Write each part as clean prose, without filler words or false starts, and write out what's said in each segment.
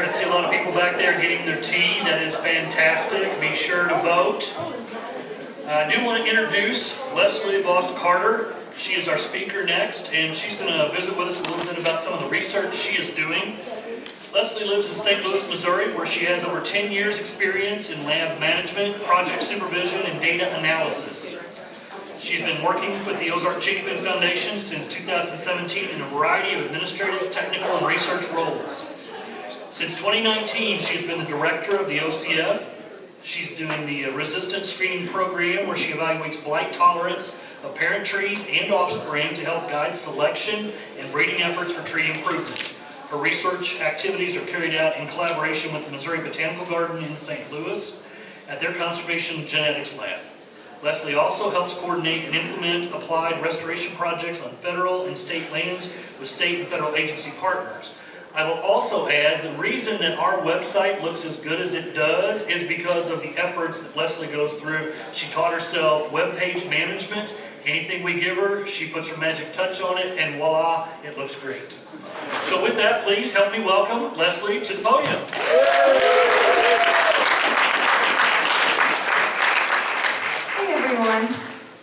see a lot of people back there getting their tea. That is fantastic. Be sure to vote. I do want to introduce Leslie Bost Carter. She is our speaker next, and she's going to visit with us a little bit about some of the research she is doing. Leslie lives in St. Louis, Missouri, where she has over 10 years experience in lab management, project supervision, and data analysis. She's been working with the Ozark Chinquapin Foundation since 2017 in a variety of administrative, technical, and research roles. Since 2019, she's been the director of the OCF. She's doing the resistance screening program where she evaluates blight tolerance of parent trees and offspring to help guide selection and breeding efforts for tree improvement. Her research activities are carried out in collaboration with the Missouri Botanical Garden in St. Louis at their Conservation Genetics Lab. Leslie also helps coordinate and implement applied restoration projects on federal and state lands with state and federal agency partners. I will also add, the reason that our website looks as good as it does is because of the efforts that Leslie goes through. She taught herself web page management. Anything we give her, she puts her magic touch on it, and voila, it looks great. So with that, please help me welcome Leslie to the podium. Hey everyone.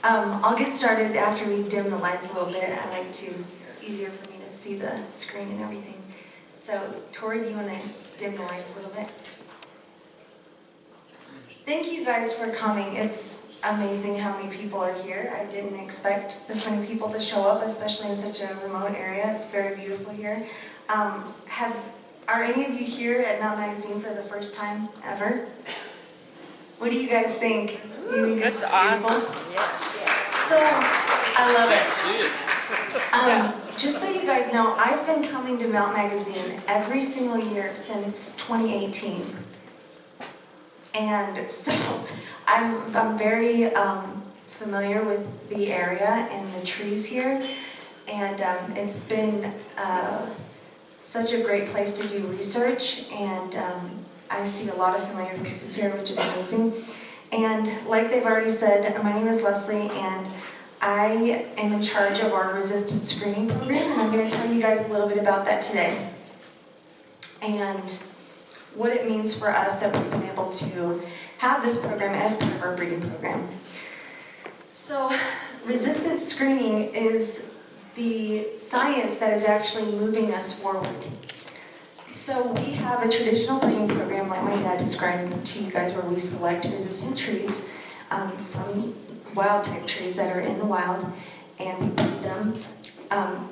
I'll get started after we dim the lights a little bit. It's easier for me to see the screen and everything. So, Tori, do you want to dim the lights a little bit? Thank you guys for coming. It's amazing how many people are here. I didn't expect this many people to show up, especially in such a remote area. It's very beautiful here. Are any of you here at Mount Magazine for the first time ever? What do you guys think? You think it's beautiful? Awesome. Yeah. So, I love it. Just so you guys know, I've been coming to Mount Magazine every single year since 2018. And so, I'm very familiar with the area and the trees here. And it's been such a great place to do research. And I see a lot of familiar faces here, which is amazing. And like they've already said, my name is Leslie, and I am in charge of our resistance screening program, and I'm going to tell you guys a little bit about that today. And what it means for us that we've been able to have this program as part of our breeding program. So, resistance screening is the science that is actually moving us forward. So we have a traditional breeding program, like my dad described to you guys, where we select resistant trees from wild-type trees that are in the wild, and we breed them.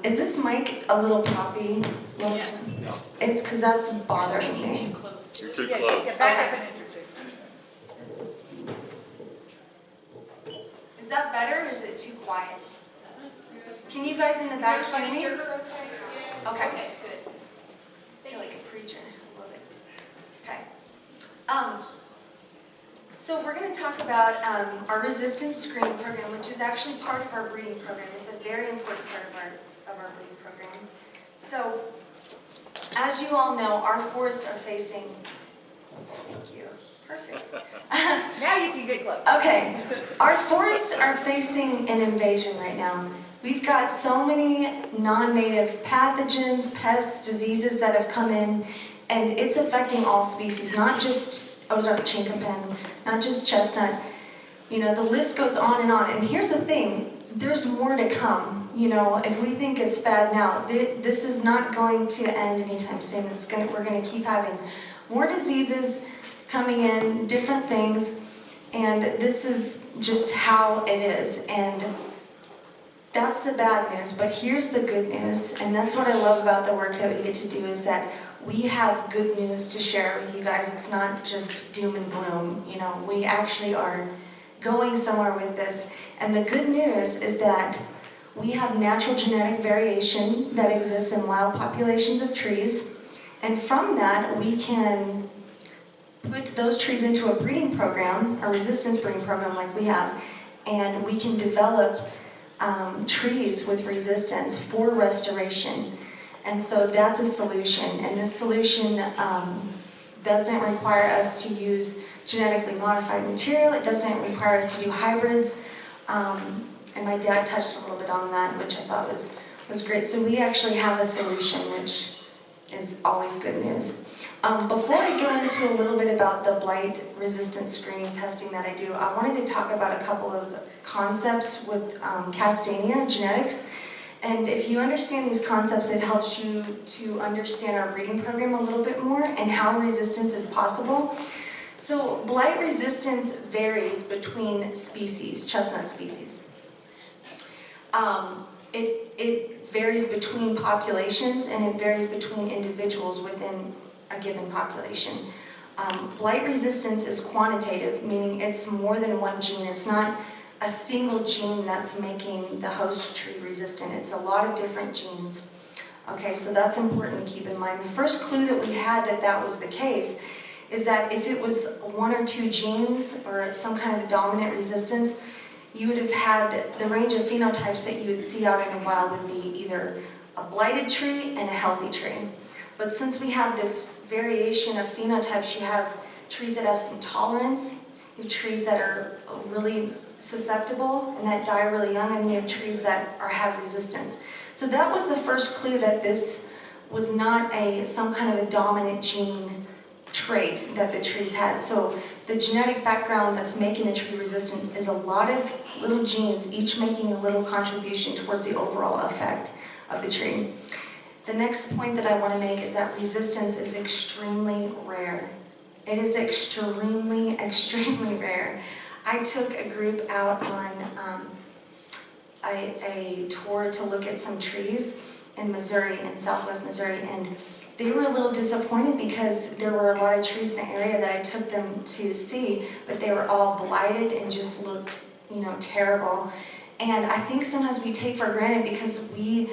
Is this mic a little poppy? Yes. No. It's because that's bothering me. Too close to You're too close. Yeah, back up an inch or two. Is that better, or is it too quiet? Can you guys in the back hear me? Okay. Okay, good. I feel like a preacher. I love it. Okay. So we're going to talk about our resistance screening program, which is actually part of our breeding program. It's a very important part of our breeding program. So, as you all know, our forests are facing. Thank you. Perfect. Now you can get close. Okay. Our forests are facing an invasion right now. We've got so many non-native pathogens, pests, diseases that have come in, and it's affecting all species, not just Ozark Chinquapin, not just chestnut. You know, the list goes on. And here's the thing, there's more to come. You know, if we think it's bad now, this is not going to end anytime soon. We're going to keep having more diseases coming in, different things, and this is just how it is. And that's the bad news, but here's the good news, and that's what I love about the work that we get to do, is that we have good news to share with you guys. It's not just doom and gloom. You know, we actually are going somewhere with this. And the good news is that we have natural genetic variation that exists in wild populations of trees. And from that, we can put those trees into a breeding program, a resistance breeding program like we have, and we can develop trees with resistance for restoration. And so that's a solution, and this solution doesn't require us to use genetically modified material. It doesn't require us to do hybrids, and my dad touched a little bit on that, which I thought was great. So we actually have a solution, which is always good news. Before I go into a little bit about the blight resistance screening testing that I do, I wanted to talk about a couple of concepts with Castanea genetics. And if you understand these concepts, it helps you to understand our breeding program a little bit more and how resistance is possible. So blight resistance varies between species, chestnut species. It varies between populations, and it varies between individuals within a given population. Blight resistance is quantitative, meaning it's more than one gene. It's not a single gene that's making the host tree resistant. It's a lot of different genes. Okay, so that's important to keep in mind. The first clue that we had that that was the case is that if it was one or two genes or some kind of a dominant resistance, you would have had the range of phenotypes that you would see out in the wild would be either a blighted tree and a healthy tree. But since we have this variation of phenotypes, you have trees that have some tolerance, you have trees that are really susceptible and that die really young, and then you have trees that have resistance. So that was the first clue that this was not some kind of a dominant gene trait that the trees had. So the genetic background that's making the tree resistant is a lot of little genes, each making a little contribution towards the overall effect of the tree. The next point that I want to make is that resistance is extremely rare. It is extremely, extremely rare. I took a group out on a tour to look at some trees in Missouri, in southwest Missouri, and they were a little disappointed because there were a lot of trees in the area that I took them to see, but they were all blighted and just looked, terrible. And I think sometimes we take for granted because we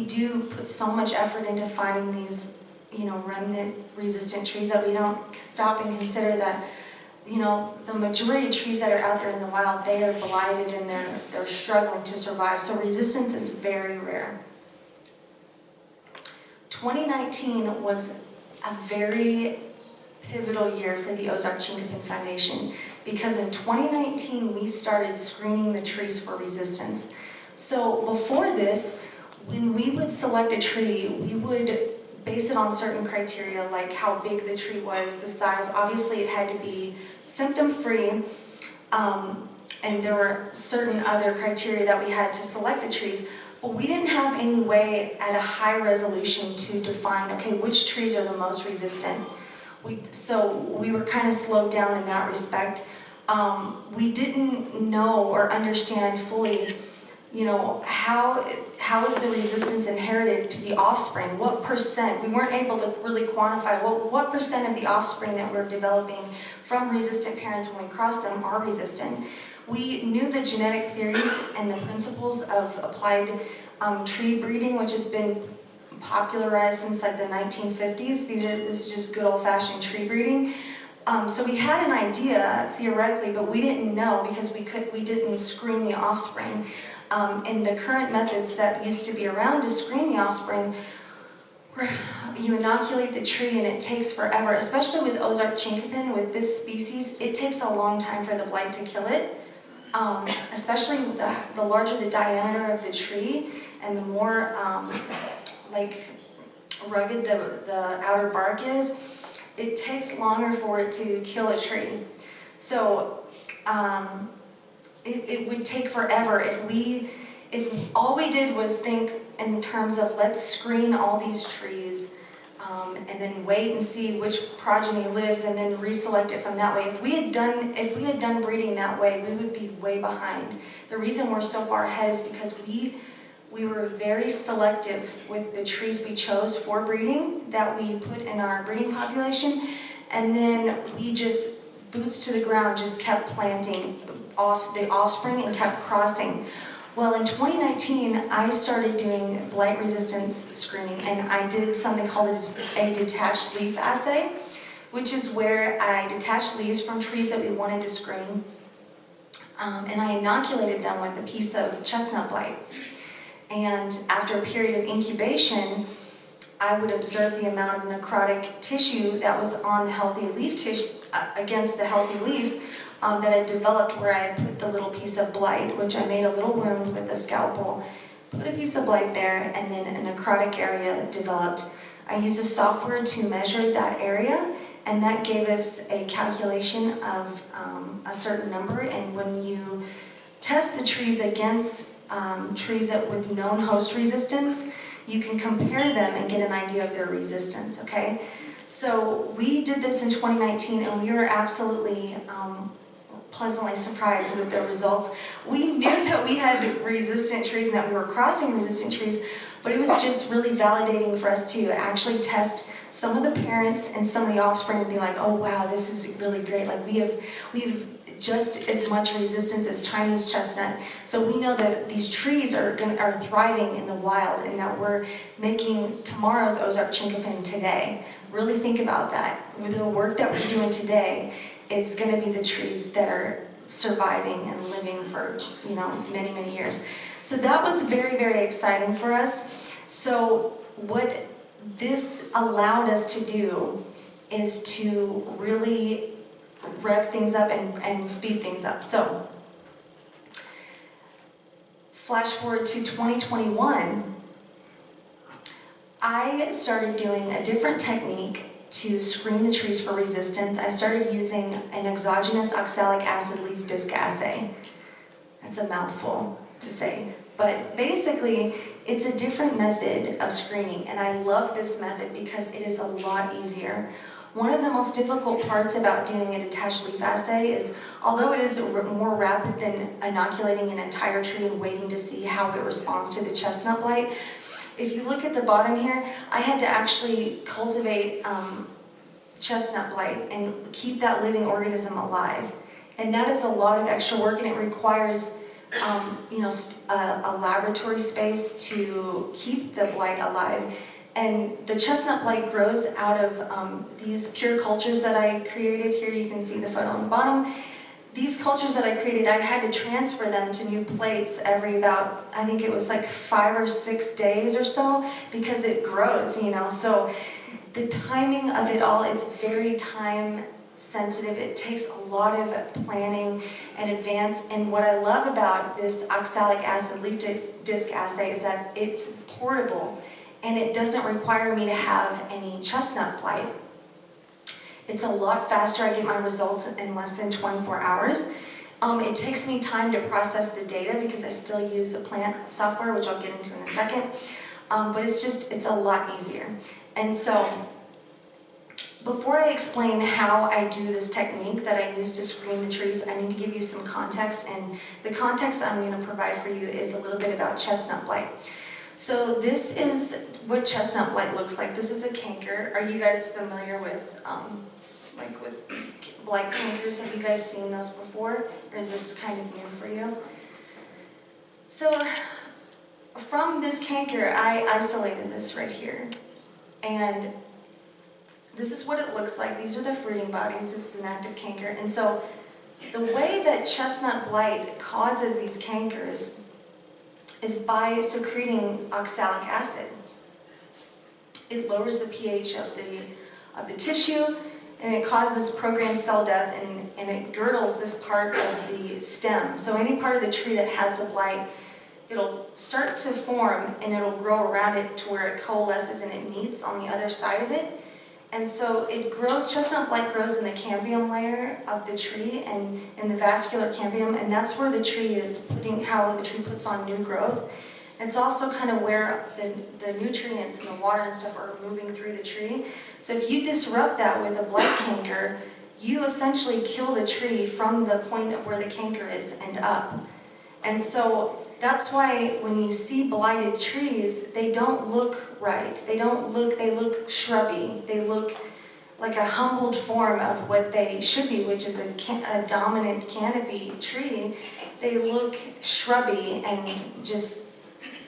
do put so much effort into finding these, remnant resistant trees that we don't stop and consider that, the majority of trees that are out there in the wild, they are blighted and they're struggling to survive. So resistance is very rare. 2019 was a very pivotal year for the Ozark Chinquapin Foundation because in 2019 we started screening the trees for resistance. So before this, when we would select a tree, we would base it on certain criteria like how big the tree was, the size. Obviously it had to be symptom-free, and there were certain other criteria that we had to select the trees. But we didn't have any way at a high resolution to define, okay, which trees are the most resistant. So we were kind of slowed down in that respect. We didn't know or understand fully, how is the resistance inherited to the offspring? What percent? We weren't able to really quantify what percent of the offspring that we're developing from resistant parents when we cross them are resistant. We knew the genetic theories and the principles of applied tree breeding, which has been popularized since like the 1950s. This is just good old-fashioned tree breeding. So we had an idea theoretically, but we didn't know because we didn't screen the offspring. And the current methods that used to be around to screen the offspring, where you inoculate the tree and it takes forever, especially with Ozark Chinquapin, with this species, it takes a long time for the blight to kill it. Especially the larger the diameter of the tree and the more rugged the outer bark is, it takes longer for it to kill a tree. So it would take forever if all we did was think in terms of let's screen all these trees and then wait and see which progeny lives and then reselect it from that way. If we had done breeding that way, we would be way behind. The reason we're so far ahead is because we were very selective with the trees we chose for breeding that we put in our breeding population, and then we just boots to the ground just kept planting off the offspring and kept crossing. Well, in 2019, I started doing blight resistance screening, and I did something called a detached leaf assay, which is where I detached leaves from trees that we wanted to screen, and I inoculated them with a piece of chestnut blight. And after a period of incubation, I would observe the amount of necrotic tissue that was on the healthy leaf tissue against the healthy leaf that had developed where I had put the little piece of blight, which I made a little wound with a scalpel, put a piece of blight there, and then a necrotic area developed I used a software to measure that area, and that gave us a calculation of a certain number. And when you test the trees against trees with known host resistance, you can compare them and get an idea of their resistance, okay? So we did this in 2019, and we were absolutely pleasantly surprised with the results. We knew that we had resistant trees and that we were crossing resistant trees, but it was just really validating for us to actually test some of the parents and some of the offspring and be like, oh wow, this is really great. Like we have just as much resistance as Chinese chestnut. So we know that these trees are thriving in the wild, and that we're making tomorrow's Ozark Chinquapin today. Really think about that. With the work that we're doing today is going to be the trees that are surviving and living for, you know, many, many years. So that was very, very exciting for us. So what this allowed us to do is to really rev things up and speed things up. So flash forward to 2021, I started doing a different technique to screen the trees for resistance. I started using an exogenous oxalic acid leaf disc assay. That's a mouthful to say, but basically it's a different method of screening, and I love this method because it is a lot easier. One of the most difficult parts about doing a detached leaf assay is, although it is more rapid than inoculating an entire tree and waiting to see how it responds to the chestnut blight, if you look at the bottom here, I had to actually cultivate chestnut blight and keep that living organism alive. And that is a lot of extra work, and it requires you know, a laboratory space to keep the blight alive. And the chestnut blight grows out of these pure cultures that I created. Here you can see the photo on the bottom. These cultures that I created, I had to transfer them to new plates every about, I think it was like 5 or 6 days or so, because it grows, you know. So the timing of it all, it's very time sensitive. It takes a lot of planning and advance. And what I love about this oxalic acid leaf disc assay is that it's portable, and it doesn't require me to have any chestnut blight. It's a lot faster. I get my results in less than 24 hours. It takes me time to process the data because I still use a plant software, which I'll get into in a second. But it's a lot easier. And so, before I explain how I do this technique that I use to screen the trees, I need to give you some context. And the context I'm going to provide for you is a little bit about chestnut blight. So this is what chestnut blight looks like. This is a canker. Are you guys familiar with with blight cankers? Have you guys seen those before? Or is this kind of new for you? So from this canker, I isolated this right here. And this is what it looks like. These are the fruiting bodies. This is an active canker. And so the way that chestnut blight causes these cankers is by secreting oxalic acid. It lowers the pH of the tissue, and it causes programmed cell death, and it girdles this part of the stem. So any part of the tree that has the blight, it'll start to form, and it'll grow around it to where it coalesces and it meets on the other side of it. And so it grows, chestnut blight grows in the cambium layer of the tree and in the vascular cambium, and that's where the tree is how the tree puts on new growth. It's also kind of where the nutrients and the water and stuff are moving through the tree. So if you disrupt that with a blight canker, you essentially kill the tree from the point of where the canker is and up. And so that's why when you see blighted trees, they don't look right. They look shrubby. They look like a humbled form of what they should be, which is a dominant canopy tree. They look shrubby and just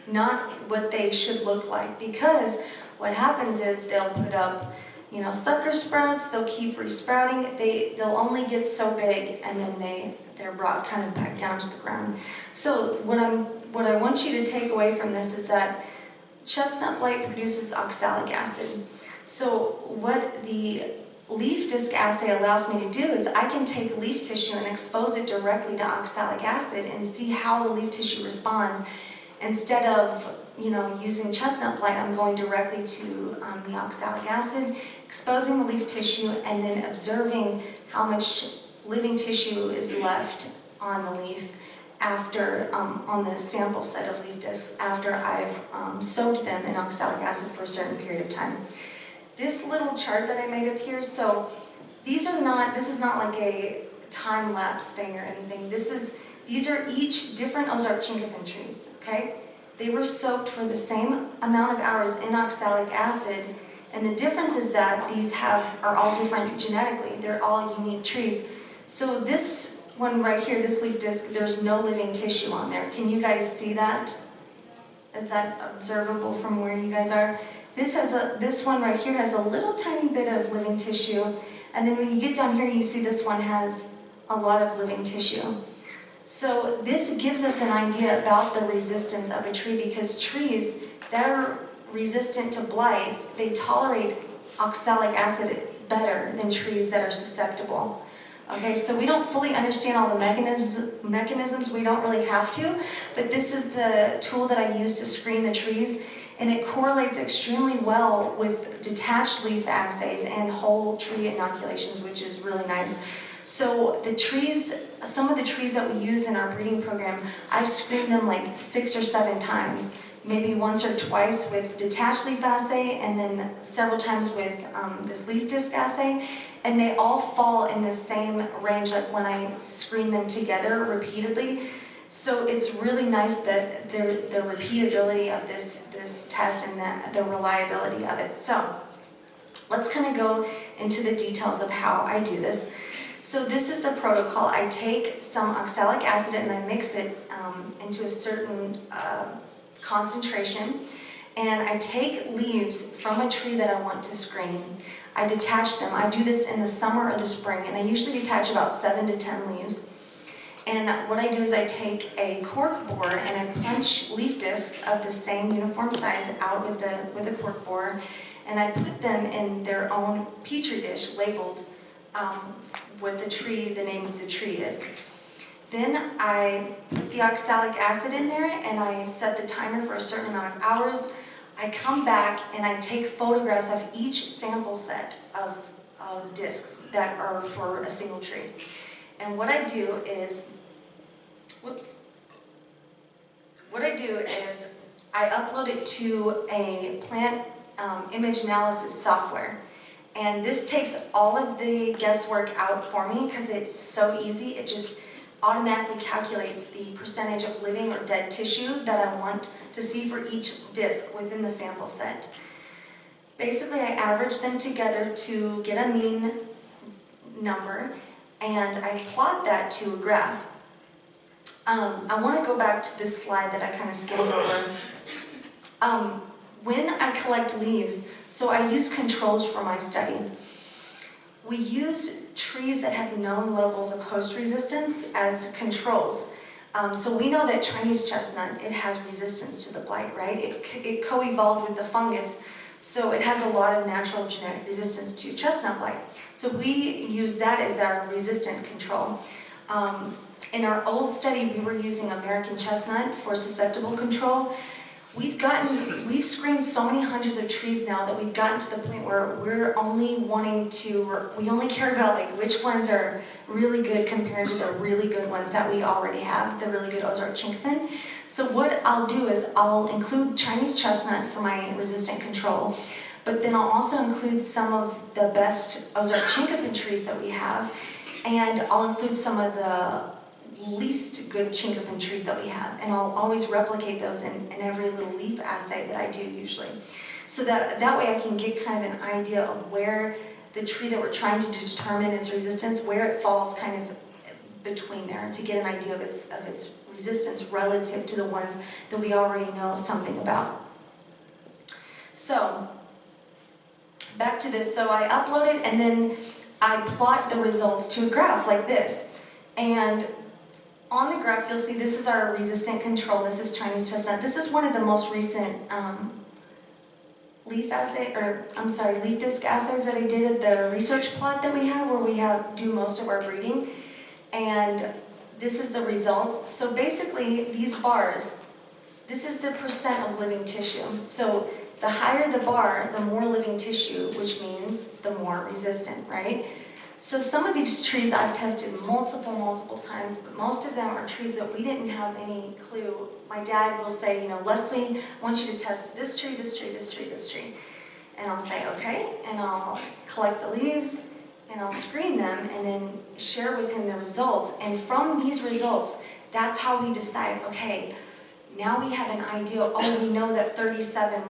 not what they should look like, because what happens is they'll put up, you know, sucker sprouts. They'll keep resprouting. They'll only get so big, and then they're brought kind of back down to the ground. So what I want you to take away from this is that chestnut blight produces oxalic acid. So what the leaf disc assay allows me to do is I can take leaf tissue and expose it directly to oxalic acid and see how the leaf tissue responds. Instead of, using chestnut blight, I'm going directly to the oxalic acid, exposing the leaf tissue, and then observing how much living tissue is left on the leaf after, on the sample set of leaf discs, after I've soaked them in oxalic acid for a certain period of time. This little chart that I made up here, so this is not like a time-lapse thing or anything. These are each different Ozark Chinquapin trees, okay? They were soaked for the same amount of hours in oxalic acid, and the difference is that these are all different genetically. They're all unique trees. So this one right here, this leaf disc, there's no living tissue on there. Can you guys see that? Is that observable from where you guys are? This one right here has a little tiny bit of living tissue, and then when you get down here, you see this one has a lot of living tissue. So this gives us an idea about the resistance of a tree, because trees that are resistant to blight, they tolerate oxalic acid better than trees that are susceptible. Okay, so we don't fully understand all the mechanisms, we don't really have to, but this is the tool that I use to screen the trees, and it correlates extremely well with detached leaf assays and whole tree inoculations, which is really nice. So some of the trees that we use in our breeding program, I've screened them like 6 or 7 times, maybe once or twice with detached leaf assay, and then several times with this leaf disc assay, and they all fall in the same range, like when I screen them together repeatedly. So it's really nice that the repeatability of this test and the reliability of it. So let's kind of go into the details of how I do this. So this is the protocol. I take some oxalic acid and I mix it into a certain concentration, and I take leaves from a tree that I want to screen. I detach them. I do this in the summer or the spring, and I usually detach about 7 to 10 leaves. And what I do is I take a cork borer and I punch leaf discs of the same uniform size out with a cork borer, and I put them in their own petri dish labeled what the name of the tree is. Then I put the oxalic acid in there and I set the timer for a certain amount of hours. I come back and I take photographs of each sample set of discs that are for a single tree. And what I do is, I upload it to a plant image analysis software. And this takes all of the guesswork out for me because it's so easy. It just automatically calculates the percentage of living or dead tissue that I want to see for each disc within the sample set. Basically, I average them together to get a mean number, and I plot that to a graph. I want to go back to this slide that I kind of skimmed over. When I collect leaves, so I use controls for my study. We use trees that have known levels of host resistance as controls. So we know that Chinese chestnut, it has resistance to the blight, right? It co-evolved with the fungus, so it has a lot of natural genetic resistance to chestnut blight. So we use that as our resistant control. In our old study, we were using American chestnut for susceptible control. We've screened so many hundreds of trees now that we've gotten to the point where we only care about like which ones are really good compared to the really good ones that we already have, the really good Ozark Chinquapin. So what I'll do is I'll include Chinese chestnut for my resistant control, but then I'll also include some of the best Ozark Chinquapin trees that we have, and I'll include some of the least good Chinquapin trees that we have, and I'll always replicate those in every little leaf assay that I do usually. So that way I can get kind of an idea of where the tree that we're trying to determine its resistance, where it falls kind of between there, to get an idea of its resistance relative to the ones that we already know something about. So back to this, so I upload it and then I plot the results to a graph like this. And on the graph, you'll see this is our resistant control. This is Chinese chestnut. This is one of the most recent leaf disc assays that I did at the research plot that we have, where we do most of our breeding. And this is the results. So basically, these bars This is the percent of living tissue. So the higher the bar, the more living tissue, which means the more resistant, right? So some of these trees I've tested multiple times, but most of them are trees that we didn't have any clue. My dad will say, you know, Leslie, I want you to test this tree, this tree, this tree, this tree. And I'll say, okay, and I'll collect the leaves, and I'll screen them, and then share with him the results. And from these results, that's how we decide, okay, now we have an idea, oh, we know that 37